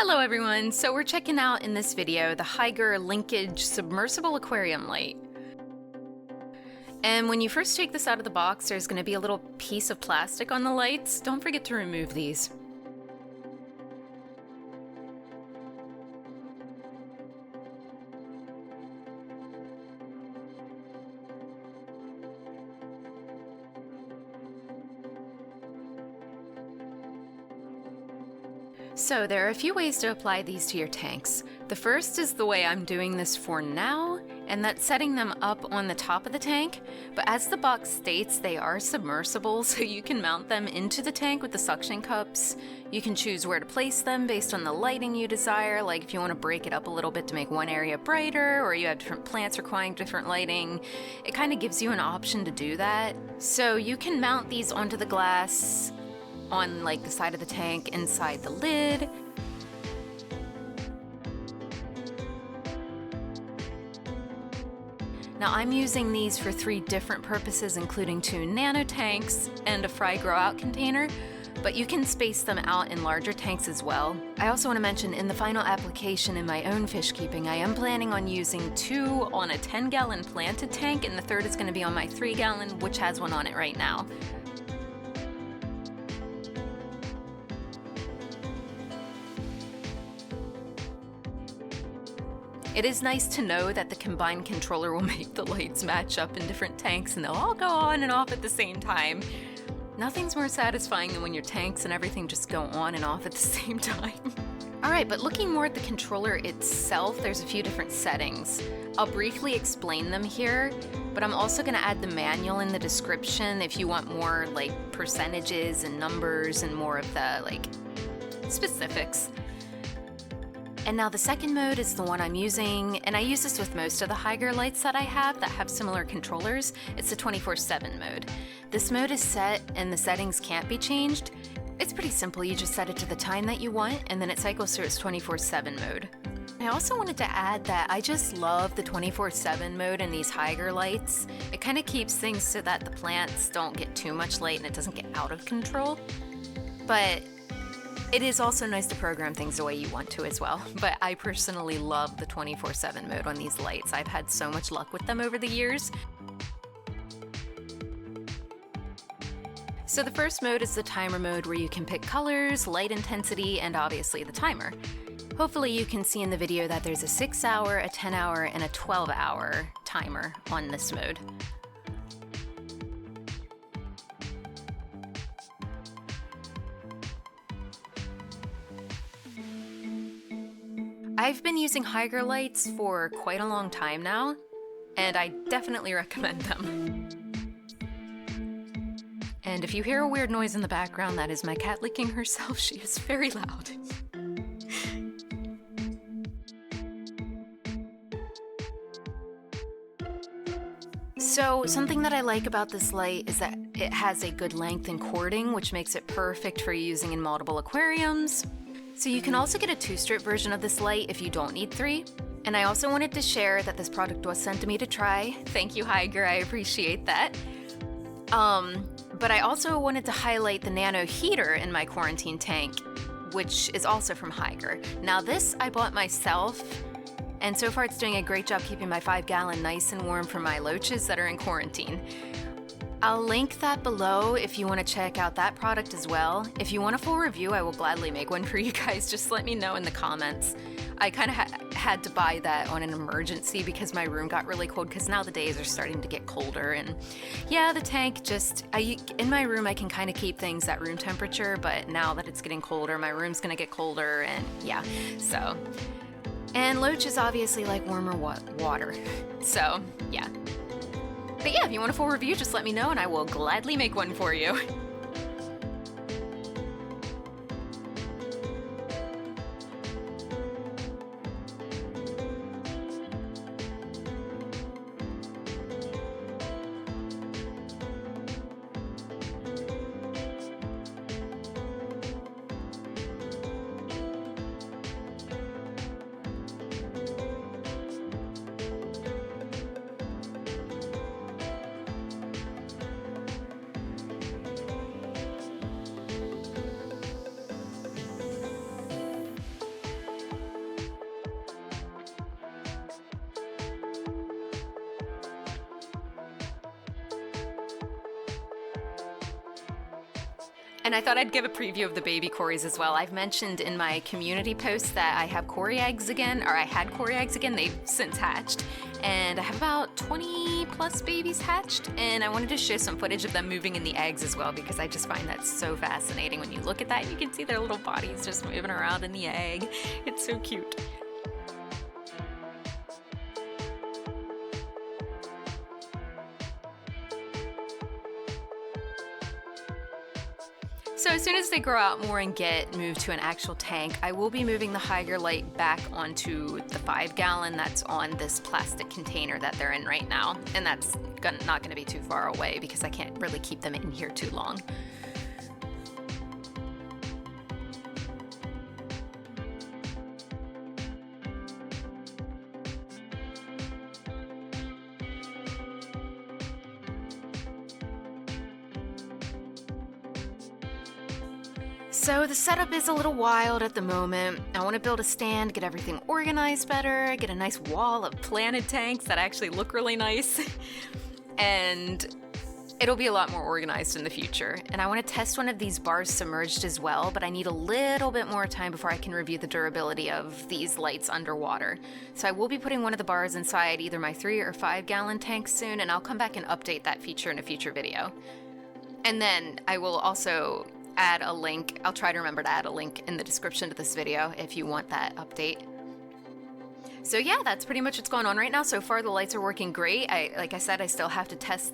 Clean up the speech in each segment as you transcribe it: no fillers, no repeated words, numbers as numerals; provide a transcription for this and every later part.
Hello everyone, so we're checking out in this video the Hygger Linkage Submersible Aquarium light. And when you first take this out of the box, there's going to be a little piece of plastic on the lights. Don't forget to remove these. So there are a few ways to apply these to your tanks. The first is the way I'm doing this for now, and that's setting them up on the top of the tank. But as the box states, they are submersible, so you can mount them into the tank with the suction cups. You can choose where to place them based on the lighting you desire, like if you want to break it up a little bit to make one area brighter, or you have different plants requiring different lighting. It kind of gives you an option to do that. So you can mount these onto the glass on like the side of the tank inside the lid. Now I'm using these for 3 different purposes, including 2 nano tanks and a fry grow out container, but you can space them out in larger tanks as well. I also want to mention in the final application in my own fish keeping, I am planning on using 2 on a 10-gallon planted tank, and the 3rd is going to be on my 3-gallon, which has one on it right now. It is nice to know that the combined controller will make the lights match up in different tanks and they'll all go on and off at the same time. Nothing's more satisfying than when your tanks and everything just go on and off at the same time. Alright, but looking more at the controller itself, there's a few different settings. I'll briefly explain them here, but I'm also going to add the manual in the description if you want more like percentages and numbers and more of the like specifics. And now the second mode is the one I'm using, and I use this with most of the hygger lights that I have that have similar controllers. It's the 24/7 mode. This mode is set and the settings can't be changed. It's pretty simple, you just set it to the time that you want and then it cycles through its 24/7 mode. I also wanted to add that I just love the 24/7 mode in these hygger lights. It kind of keeps things so that the plants don't get too much light and it doesn't get out of control. But it is also nice to program things the way you want to as well, but I personally love the 24/7 mode on these lights. I've had so much luck with them over the years. So the first mode is the timer mode where you can pick colors, light intensity, and obviously the timer. Hopefully you can see in the video that there's a 6-hour, a 10-hour, and a 12-hour timer on this mode. I've been using hygger lights for quite a long time now, and I definitely recommend them. And if you hear a weird noise in the background, that is my cat licking herself. She is very loud. So something that I like about this light is that it has a good length in cording, which makes it perfect for using in multiple aquariums. So you can also get a 2-strip version of this light if you don't need 3. And I also wanted to share that this product was sent to me to try. Thank you, Hygger, I appreciate that. But I also wanted to highlight the nano heater in my quarantine tank, which is also from Hygger. Now this I bought myself, and so far it's doing a great job keeping my 5-gallon nice and warm for my loaches that are in quarantine. I'll link that below if you want to check out that product as well. If you want a full review, I will gladly make one for you guys. Just let me know in the comments. I kind of had to buy that on an emergency because my room got really cold, because now the days are starting to get colder. And yeah, the tank just, in my room I can kind of keep things at room temperature, but now that it's getting colder, my room's going to get colder, and yeah, so. And loaches obviously like warmer water, so yeah. But yeah, if you want a full review, just let me know and I will gladly make one for you. And I thought I'd give a preview of the baby Cories as well. I've mentioned in my community post that I have Cory eggs again, or I had Cory eggs again. They've since hatched. And I have about 20 plus babies hatched, and I wanted to share some footage of them moving in the eggs as well, because I just find that so fascinating. When you look at that, you can see their little bodies just moving around in the egg. It's so cute. So as soon as they grow out more and get moved to an actual tank, I will be moving the hygger light back onto the 5-gallon that's on this plastic container that they're in right now. And that's not going to be too far away because I can't really keep them in here too long. So the setup is a little wild at the moment. I want to build a stand, get everything organized better, get a nice wall of planted tanks that actually look really nice. And it'll be a lot more organized in the future. And I want to test one of these bars submerged as well, but I need a little bit more time before I can review the durability of these lights underwater. So I will be putting one of the bars inside either my 3 or 5-gallon tanks soon, and I'll come back and update that feature in a future video. And then I will also add a link. I'll try to remember to add a link in the description to this video if you want that update. So yeah, that's pretty much what's going on right now. So far the lights are working great. Like I said, I still have to test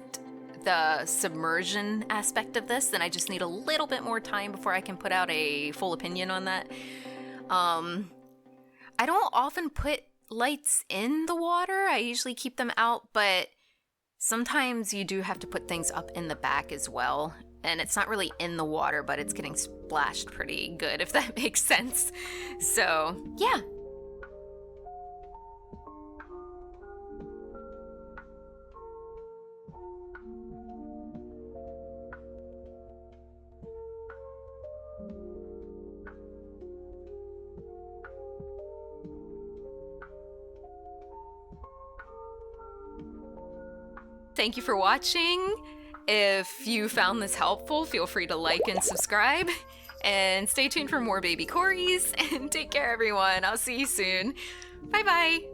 the submersion aspect of this, and I just need a little bit more time before I can put out a full opinion on that. I don't often put lights in the water. I usually keep them out, but sometimes you do have to put things up in the back as well. And it's not really in the water, but it's getting splashed pretty good, if that makes sense. So, yeah. Thank you for watching. If you found this helpful, feel free to like and subscribe, and stay tuned for more baby Cories, and take care everyone. I'll see you soon. Bye bye.